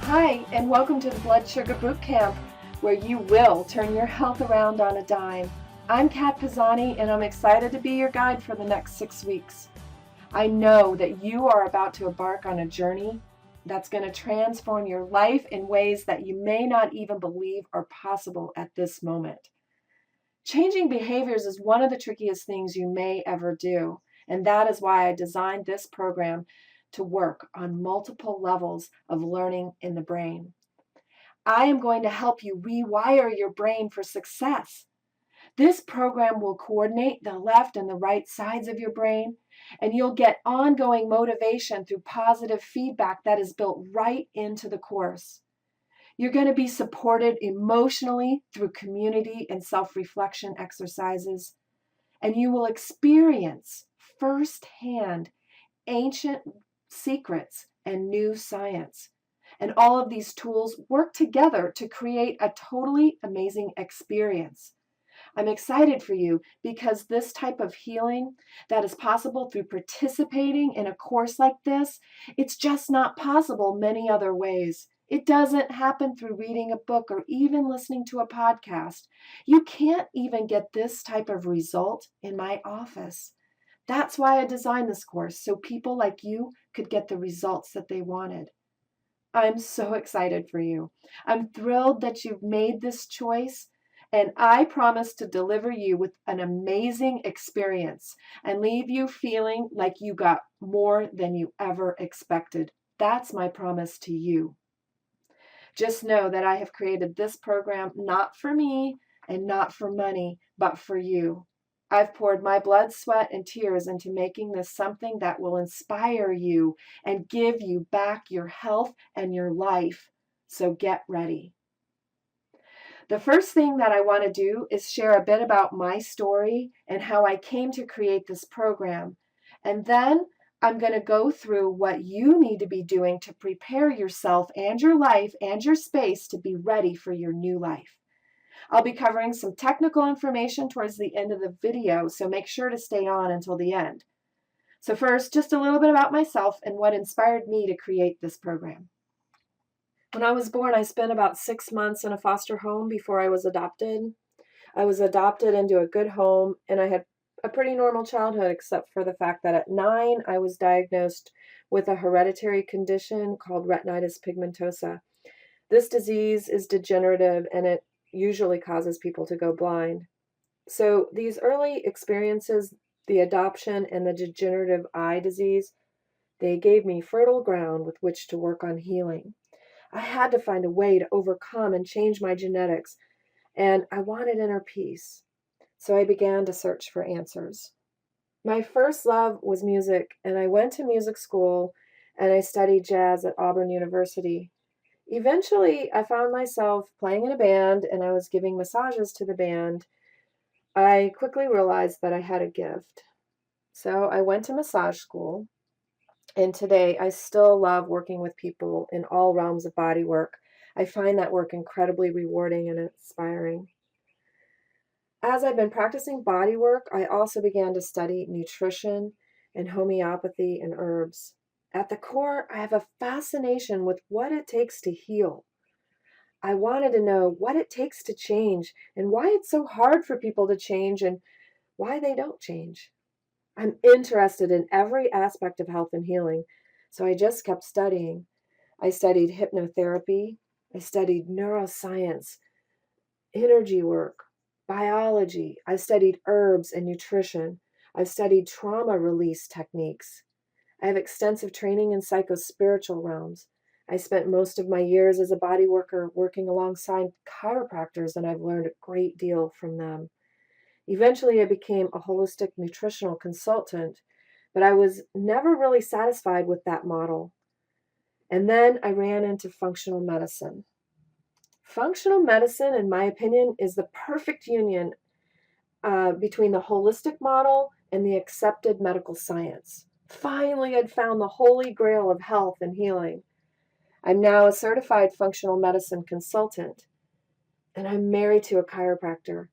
Hi, and welcome to the Blood Sugar Boot Camp, where you will turn your health around on a dime. I'm Kat Pisani, and I'm excited to be your guide for the next 6 weeks. I know that you are about to embark on a journey that's going to transform your life in ways that you may not even believe are possible at this moment. Changing behaviors is one of the trickiest things you may ever do, and that is why I designed this program to work on multiple levels of learning in the brain. I am going to help you rewire your brain for success. This program will coordinate the left and the right sides of your brain, and you'll get ongoing motivation through positive feedback that is built right into the course. You're going to be supported emotionally through community and self-reflection exercises, and you will experience firsthand ancient secrets and new science. And all of these tools work together to create a totally amazing experience. I'm excited for you because this type of healing that is possible through participating in a course like this, it's just not possible many other ways. It doesn't happen through reading a book or even listening to a podcast. You can't even get this type of result in my office. That's why I designed this course, so people like you could get the results that they wanted. I'm so excited for you. I'm thrilled that you've made this choice, and I promise to deliver you with an amazing experience and leave you feeling like you got more than you ever expected. That's my promise to you. Just know that I have created this program not for me and not for money, but for you. I've poured my blood, sweat, and tears into making this something that will inspire you and give you back your health and your life. So get ready. The first thing that I want to do is share a bit about my story and how I came to create this program. And then I'm going to go through what you need to be doing to prepare yourself and your life and your space to be ready for your new life. I'll be covering some technical information towards the end of the video, so make sure to stay on until the end. So first, just a little bit about myself and what inspired me to create this program. When I was born, I spent about 6 months in a foster home before I was adopted. I was adopted into a good home, and I had a pretty normal childhood, except for the fact that at 9, I was diagnosed with a hereditary condition called retinitis pigmentosa. This disease is degenerative, and it usually causes people to go blind. So these early experiences, the adoption and the degenerative eye disease, they gave me fertile ground with which to work on healing. I had to find a way to overcome and change my genetics, and I wanted inner peace. So I began to search for answers. My first love was music, and I went to music school and I studied jazz at Auburn University. Eventually, I found myself playing in a band and I was giving massages to the band. I quickly realized that I had a gift. So I went to massage school, and today I still love working with people in all realms of body work. I find that work incredibly rewarding and inspiring. As I've been practicing body work, I also began to study nutrition and homeopathy and herbs. At the core, I have a fascination with what it takes to heal. I wanted to know what it takes to change and why it's so hard for people to change and why they don't change. I'm interested in every aspect of health and healing, so I just kept studying. I studied hypnotherapy, I studied neuroscience, energy work, biology. I've studied herbs and nutrition. I've studied trauma release techniques. I have extensive training in psychospiritual realms. I spent most of my years as a body worker working alongside chiropractors, and I've learned a great deal from them. Eventually, I became a holistic nutritional consultant, but I was never really satisfied with that model. And then I ran into functional medicine. Functional medicine, in my opinion, is the perfect union between the holistic model and the accepted medical science. Finally, I'd found the holy grail of health and healing. I'm now a certified functional medicine consultant, and I'm married to a chiropractor.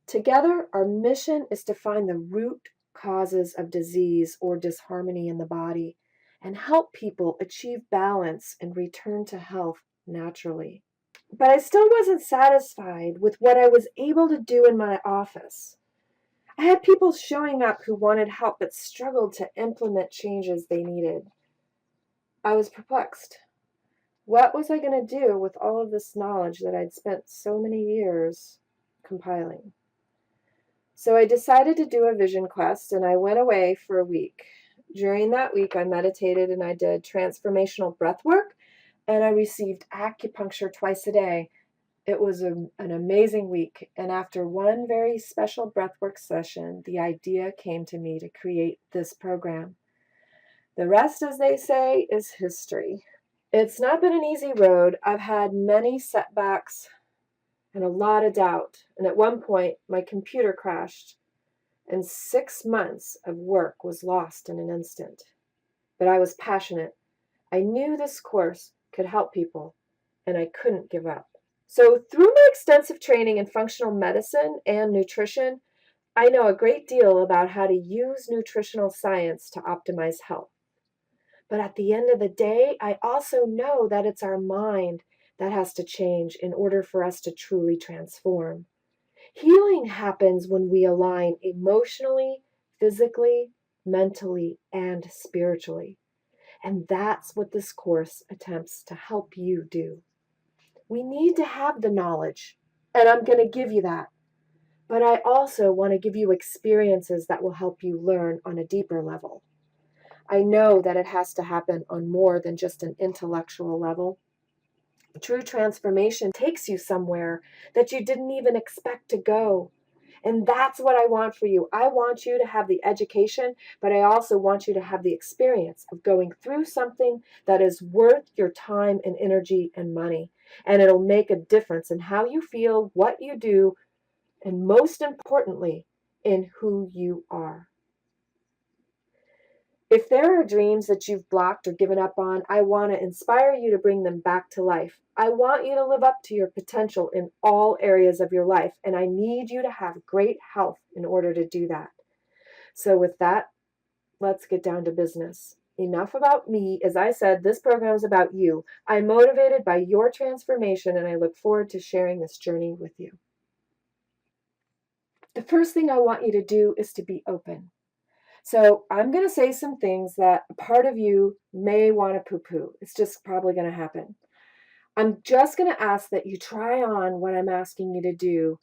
Together, our mission is to find the root causes of disease or disharmony in the body and help people achieve balance and return to health naturally. But I still wasn't satisfied with what I was able to do in my office. I had people showing up who wanted help but struggled to implement changes they needed. I was perplexed. What was I going to do with all of this knowledge that I'd spent so many years compiling? So I decided to do a vision quest and I went away for a week. During that week, I meditated and I did transformational breath work and I received acupuncture twice a day. It was an amazing week. And after one very special breathwork session, the idea came to me to create this program. The rest, as they say, is history. It's not been an easy road. I've had many setbacks and a lot of doubt. And at one point, my computer crashed and 6 months of work was lost in an instant. But I was passionate. I knew this course could help people, and I couldn't give up. So through my extensive training in functional medicine and nutrition, I know a great deal about how to use nutritional science to optimize health. But at the end of the day, I also know that it's our mind that has to change in order for us to truly transform. Healing happens when we align emotionally, physically, mentally, and spiritually. And that's what this course attempts to help you do. We need to have the knowledge, and I'm going to give you that. But I also want to give you experiences that will help you learn on a deeper level. I know that it has to happen on more than just an intellectual level. True transformation takes you somewhere that you didn't even expect to go. And that's what I want for you. I want you to have the education, but I also want you to have the experience of going through something that is worth your time and energy and money. And it'll make a difference in how you feel, what you do, and most importantly, in who you are. If there are dreams that you've blocked or given up on, I want to inspire you to bring them back to life. I want you to live up to your potential in all areas of your life, and I need you to have great health in order to do that. So with that, let's get down to business. Enough about me. As I said, this program is about you. I'm motivated by your transformation, and I look forward to sharing this journey with you. The first thing I want you to do is to be open. So I'm going to say some things that a part of you may want to poo-poo. It's just probably going to happen. I'm just going to ask that you try on what I'm asking you to do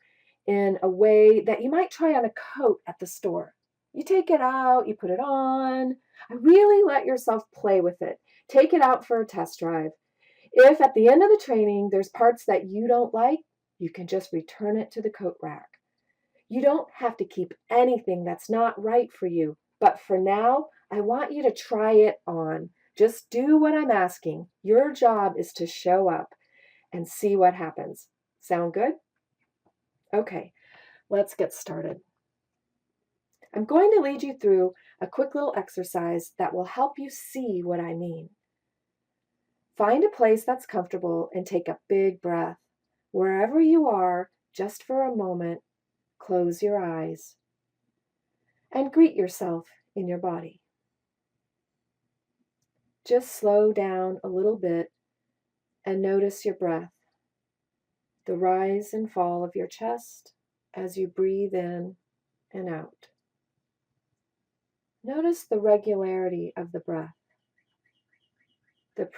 in a way that you might try on a coat at the store. You take it out, you put it on. I really let yourself play with it. Take it out for a test drive. If at the end of the training there's parts that you don't like, you can just return it to the coat rack. You don't have to keep anything that's not right for you. But for now, I want you to try it on. Just do what I'm asking. Your job is to show up and see what happens. Sound good? Okay, let's get started. I'm going to lead you through a quick little exercise that will help you see what I mean. Find a place that's comfortable and take a big breath. Wherever you are, just for a moment, close your eyes and greet yourself in your body. Just slow down a little bit and notice your breath, the rise and fall of your chest as you breathe in and out. Notice the regularity of the breath, the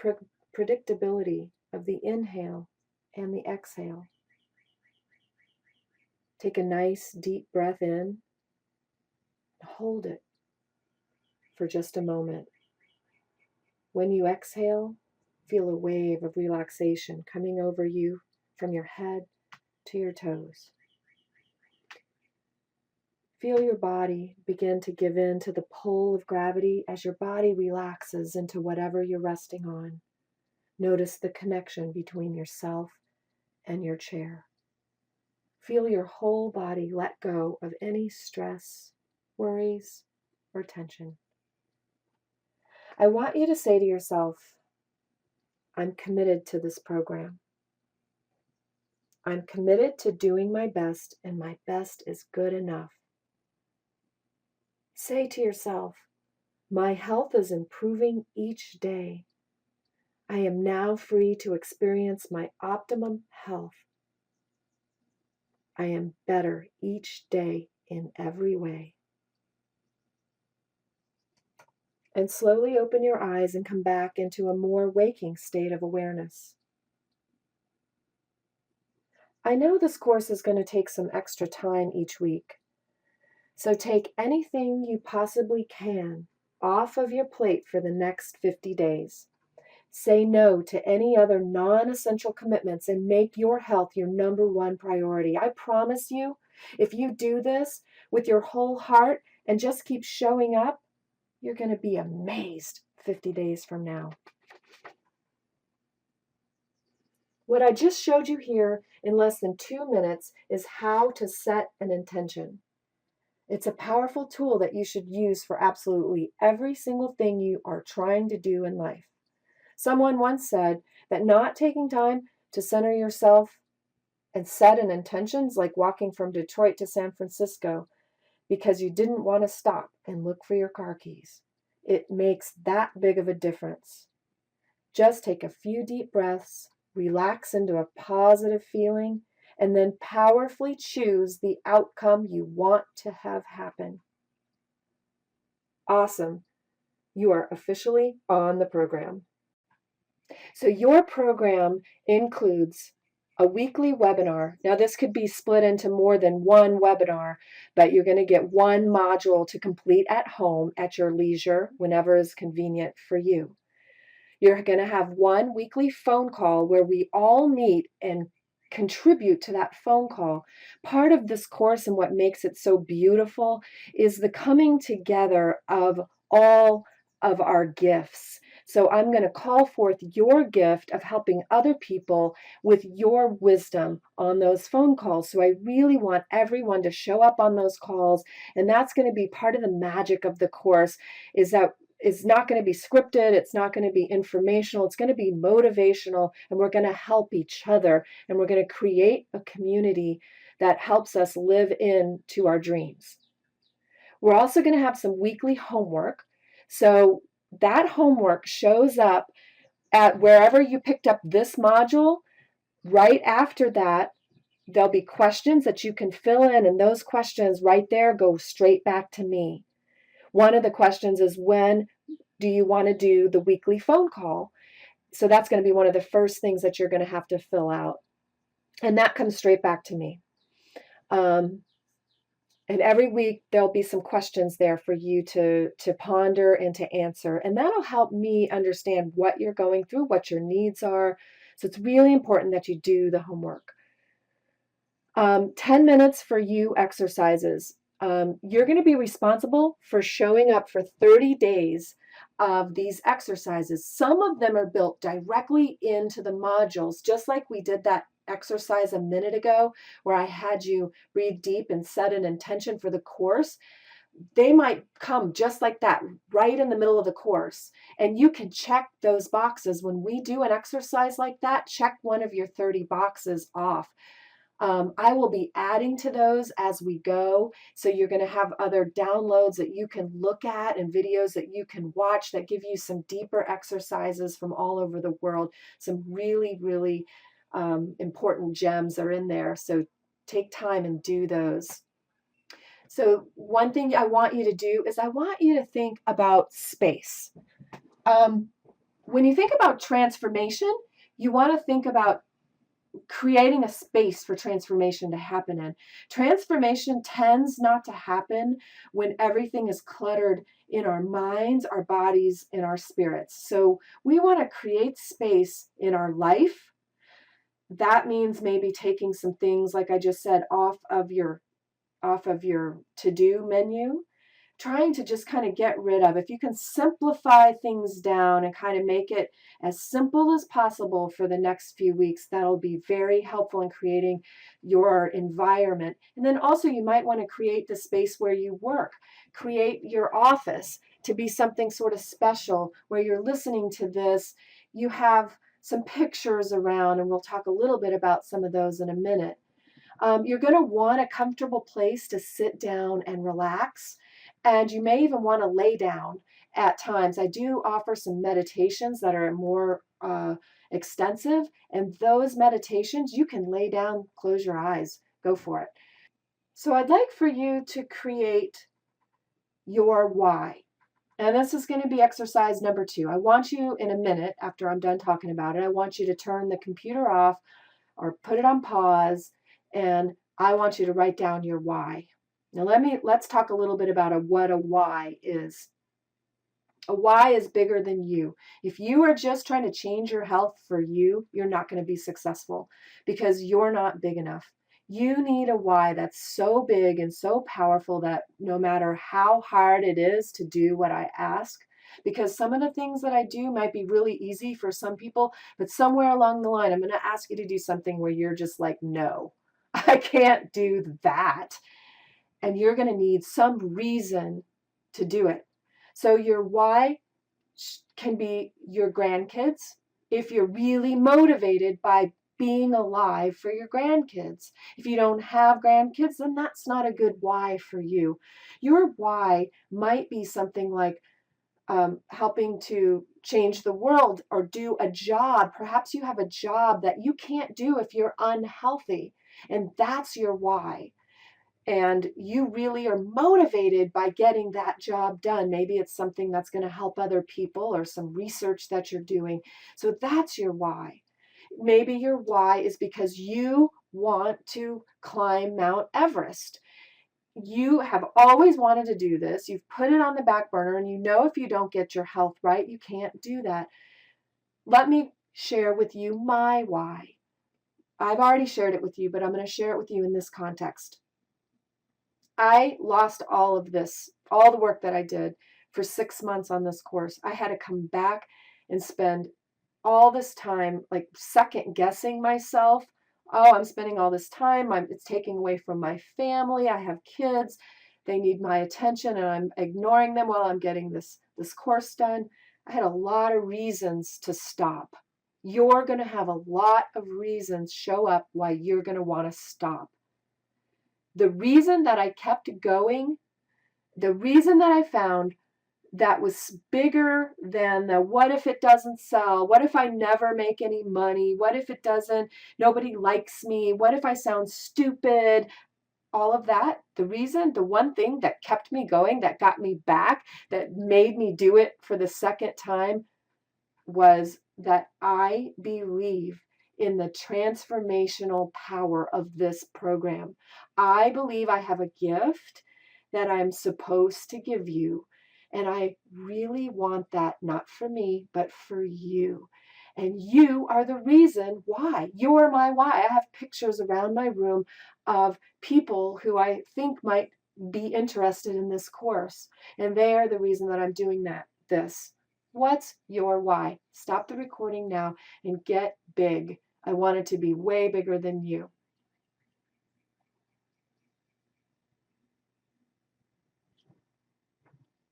predictability of the inhale and the exhale. Take a nice deep breath in, hold it for just a moment. When you exhale, feel a wave of relaxation coming over you from your head to your toes. Feel your body begin to give in to the pull of gravity as your body relaxes into whatever you're resting on. Notice the connection between yourself and your chair. Feel your whole body let go of any stress, worries, or tension. I want you to say to yourself, I'm committed to this program. I'm committed to doing my best, and my best is good enough. Say to yourself, My health is improving each day. I am now free to experience my optimum health. I am better each day in every way. And slowly open your eyes and come back into a more waking state of awareness. I know this course is going to take some extra time each week, so take anything you possibly can off of your plate for the next 50 days. Say no to any other non-essential commitments and make your health your number one priority. I promise you, if you do this with your whole heart and just keep showing up, you're going to be amazed 50 days from now. What I just showed you here in less than 2 minutes is how to set an intention. It's a powerful tool that you should use for absolutely every single thing you are trying to do in life. Someone once said that not taking time to center yourself and set an intention is like walking from Detroit to San Francisco because you didn't want to stop and look for your car keys. It makes that big of a difference. Just take a few deep breaths, relax into a positive feeling, and then powerfully choose the outcome you want to have happen. Awesome. You are officially on the program. So your program includes a weekly webinar. Now this could be split into more than one webinar, but you're going to get one module to complete at home at your leisure whenever is convenient for you. You're going to have one weekly phone call where we all meet and contribute to that phone call. Part of this course and what makes it so beautiful is the coming together of all of our gifts. So I'm going to call forth your gift of helping other people with your wisdom on those phone calls. So I really want everyone to show up on those calls, and that's going to be part of the magic of the course, is that it's not going to be scripted, it's not going to be informational, it's going to be motivational, and we're going to help each other, and we're going to create a community that helps us live into our dreams. We're also going to have some weekly homework. So that homework shows up at wherever you picked up this module. Right after that, there'll be questions that you can fill in, and those questions right there go straight back to me. One of the questions is, when do you want to do the weekly phone call? So that's going to be one of the first things that you're going to have to fill out. And that comes straight back to me. And every week there'll be some questions there for you to ponder and to answer. And that'll help me understand what you're going through, what your needs are. So it's really important that you do the homework. 10 minutes for you exercises. You're going to be responsible for showing up for 30 days of these exercises. Some of them are built directly into the modules, just like we did that exercise a minute ago where I had you breathe deep and set an intention for the course. They might come just like that right in the middle of the course, and you can check those boxes. When we do an exercise like that, check one of your 30 boxes off. I will be adding to those as we go. So you're going to have other downloads that you can look at and videos that you can watch that give you some deeper exercises from all over the world. Some really, really important gems are in there. So take time and do those. So one thing I want you to do is I want you to think about space. When you think about transformation, you want to think about creating a space for transformation to happen in. Transformation tends not to happen when everything is cluttered in our minds, our bodies, and our spirits. So we want to create space in our life. That means maybe taking some things, like I just said, off of your to-do menu, trying to just kind of get rid of. If you can simplify things down and kind of make it as simple as possible for the next few weeks, that'll be very helpful in creating your environment. And then also you might want to create the space where you work. Create your office to be something sort of special where you're listening to this. You have some pictures around, and we'll talk a little bit about some of those in a minute. You're going to want a comfortable place to sit down and relax. And you may even want to lay down at times I do offer some meditations that are more extensive, and those meditations you can lay down, close your eyes, go for it. So I'd like for you to create your why. And this is going to be exercise number 2. I want you in a minute, after I'm done talking about it, I want you to turn the computer off or put it on pause, and I want you to write down your why. Now let's talk a little bit about what a why is. A why is bigger than you. If you are just trying to change your health for you, you're not going to be successful because you're not big enough. You need a why that's so big and so powerful that no matter how hard it is to do what I ask, because some of the things that I do might be really easy for some people, but somewhere along the line, I'm going to ask you to do something where you're just like, no, I can't do that. And you're going to need some reason to do it. So your why can be your grandkids if you're really motivated by being alive for your grandkids. If you don't have grandkids, then that's not a good why for you. Your why might be something like helping to change the world or do a job. Perhaps you have a job that you can't do if you're unhealthy, and that's your why. And you really are motivated by getting that job done. Maybe it's something that's going to help other people or some research that you're doing. So that's your why. Maybe your why is because you want to climb Mount Everest. You have always wanted to do this. You've put it on the back burner, and you know if you don't get your health right, you can't do that. Let me share with you my why. I've already shared it with you, but I'm going to share it with you in this context. I lost all of this, all the work that I did for 6 months on this course. I had to come back and spend all this time like second guessing myself. Oh, I'm spending all this time. It's taking away from my family. I have kids. They need my attention, and I'm ignoring them while I'm getting this course done. I had a lot of reasons to stop. You're going to have a lot of reasons show up why you're going to want to stop. The reason that I kept going, the reason that I found that was bigger than the what if it doesn't sell? What if I never make any money? What if it doesn't, nobody likes me? What if I sound stupid? All of that, the reason, the one thing that kept me going, that got me back, that made me do it for the second time was that I believe in the transformational power of this program. I believe I have a gift that I'm supposed to give you. And I really want that not for me, but for you. And you are the reason why. You are my why. I have pictures around my room of people who I think might be interested in this course. And they are the reason that I'm doing this. What's your why? Stop the recording now and get big. I want it to be way bigger than you.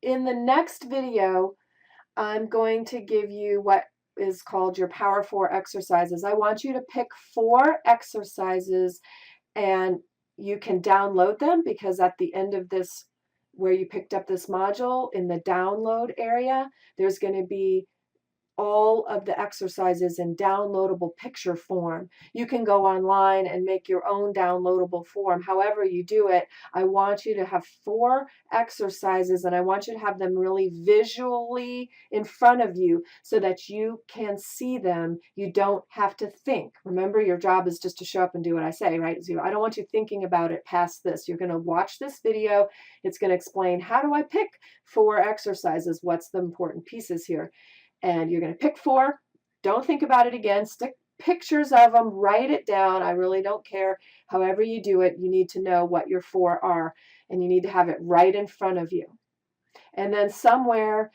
In the next video, I'm going to give you what is called your Power 4 exercises. I want you to pick 4 exercises, and you can download them because at the end of this, where you picked up this module, in the download area, there's going to be all of the exercises in downloadable picture form. You can go online and make your own downloadable form. However you do it, I want you to have 4 exercises, and I want you to have them really visually in front of you so that you can see them. You don't have to think. Remember, your job is just to show up and do what I say, right? So I don't want you thinking about it past this. You're going to watch this video. It's going to explain, how do I pick 4 exercises? What's the important pieces here? And you're going to pick 4. Don't think about it again. Stick pictures of them. Write it down. I really don't care. However you do it, you need to know what your 4 are, and you need to have it right in front of you. And then somewhere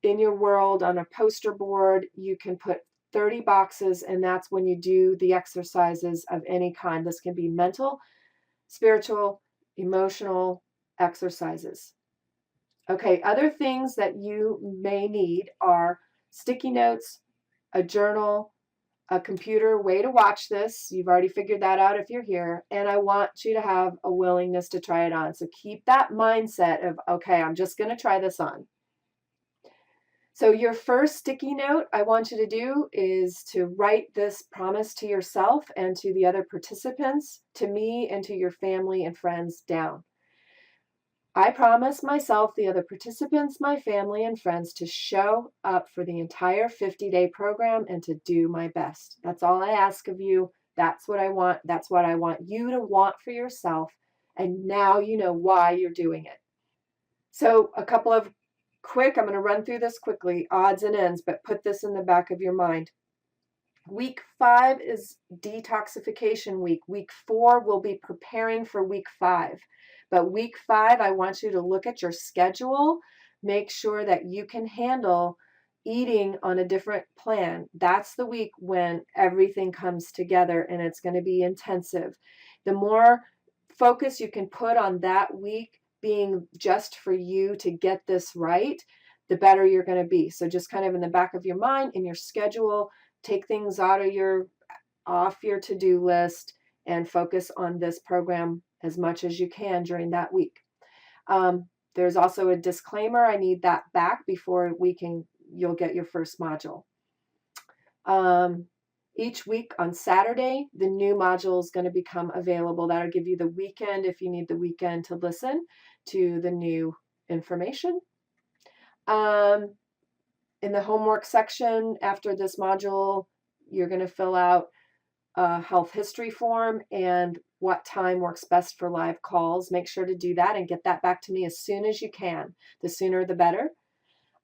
in your world on a poster board, you can put 30 boxes, and that's when you do the exercises of any kind. This can be mental, spiritual, emotional exercises. Okay, other things that you may need are sticky notes, a journal, a computer, way to watch this. You've already figured that out if you're here. And I want you to have a willingness to try it on. So keep that mindset of, okay, I'm just going to try this on. So your first sticky note I want you to do is to write this promise to yourself and to the other participants, to me and to your family and friends down. I promise myself, the other participants, my family, and friends to show up for the entire 50-day program and to do my best. That's all I ask of you. That's what I want. That's what I want you to want for yourself. And now you know why you're doing it. So, a couple of I'm going to run through this quickly, odds and ends, but put this in the back of your mind. Week 5 is detoxification week. Week 4 will be preparing for week 5. But week 5, I want you to look at your schedule, make sure that you can handle eating on a different plan. That's the week when everything comes together and it's going to be intensive. The more focus you can put on that week being just for you to get this right, the better you're going to be. So just kind of in the back of your mind, in your schedule, take things off your to-do list and focus on this program as much as you can during that week. There's also a disclaimer. I need that back before you'll get your first module. Each week on Saturday, the new module is going to become available. That'll give you the weekend if you need the weekend to listen to the new information. In the homework section after this module, you're going to fill out a health history form and what time works best for live calls. Make sure to do that and get that back to me as soon as you can. The sooner the better.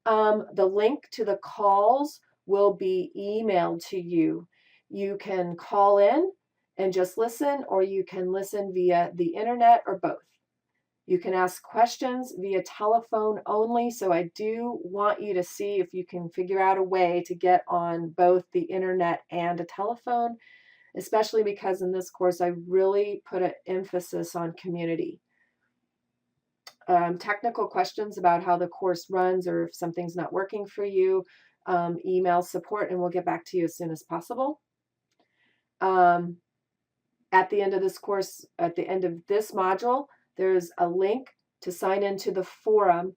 The link to the calls will be emailed to you. You can call in and just listen, or you can listen via the internet, or both. You can ask questions via telephone only, so I do want you to see if you can figure out a way to get on both the internet and a telephone, especially because in this course I really put an emphasis on community. Technical questions about how the course runs or if something's not working for you, email support and we'll get back to you as soon as possible. At the end of this course, at the end of this module, there's a link to sign into the forum,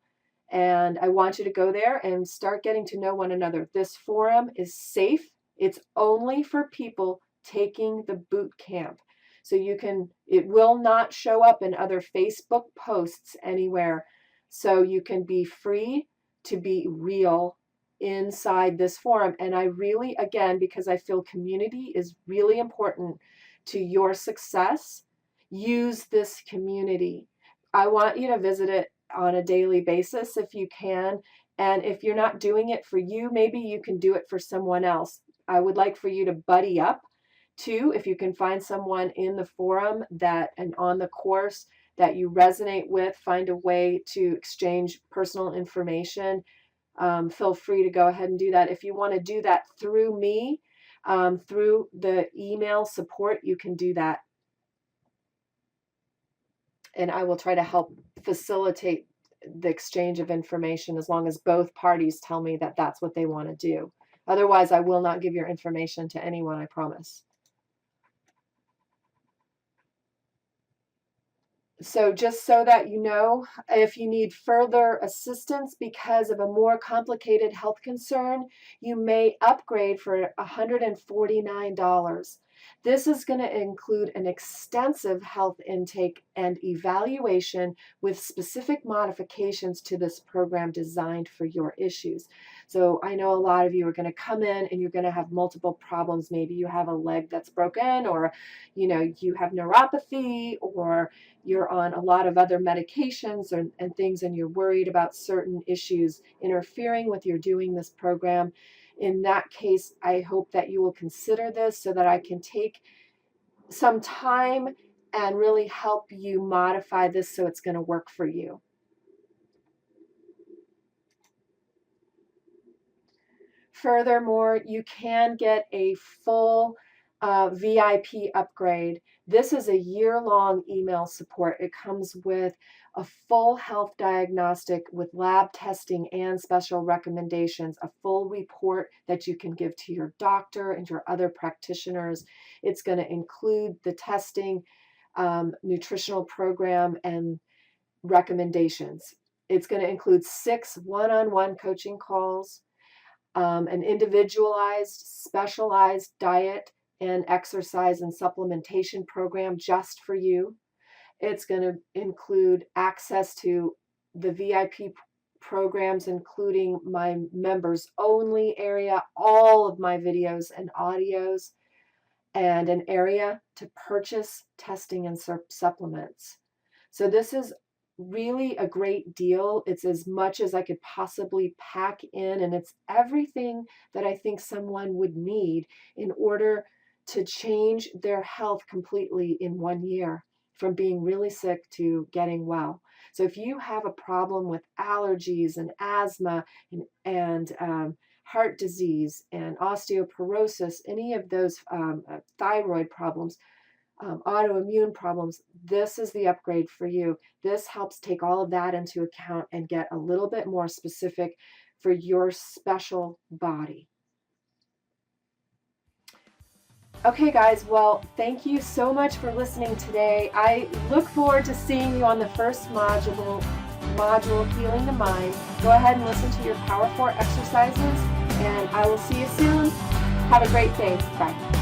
and I want you to go there and start getting to know one another. This forum is safe. It's only for people taking the boot camp. So it will not show up in other Facebook posts anywhere. So you can be free to be real inside this forum. And I really, again, because I feel community is really important to your success, use this community. I want you to visit it on a daily basis if you can. And if you're not doing it for you, maybe you can do it for someone else. I would like for you to buddy up too. If you can find someone in the forum and on the course that you resonate with, find a way to exchange personal information. Feel free to go ahead and do that. If you want to do that through me, through the email support, you can do that. And I will try to help facilitate the exchange of information as long as both parties tell me that that's what they want to do. Otherwise, I will not give your information to anyone, I promise. So just so that you know, if you need further assistance because of a more complicated health concern, you may upgrade for $149. This is going to include an extensive health intake and evaluation with specific modifications to this program designed for your issues. So I know a lot of you are going to come in and you're going to have multiple problems. Maybe you have a leg that's broken, or you have neuropathy, or you're on a lot of other medications and things, and you're worried about certain issues interfering with your doing this program. In that case, I hope that you will consider this so that I can take some time and really help you modify this so it's going to work for you. Furthermore, you can get a full VIP upgrade. This is a year-long email support. It comes with a full health diagnostic with lab testing and special recommendations, a full report that you can give to your doctor and your other practitioners. It's going to include the testing, nutritional program, and recommendations. It's going to include 6 one-on-one coaching calls, an individualized, specialized diet and exercise and supplementation program just for you. It's going to include access to the VIP programs, including my members only area, all of my videos and audios, and an area to purchase testing and supplements. So this is really a great deal. It's as much as I could possibly pack in, and it's everything that I think someone would need in order to change their health completely in 1 year, from being really sick to getting well. So if you have a problem with allergies and asthma and heart disease and osteoporosis, any of those thyroid problems, autoimmune problems, this is the upgrade for you. This helps take all of that into account and get a little bit more specific for your special body. Okay, guys, well, thank you so much for listening today. I look forward to seeing you on the first module, Healing the Mind. Go ahead and listen to your Power 4 exercises, and I will see you soon. Have a great day. Bye.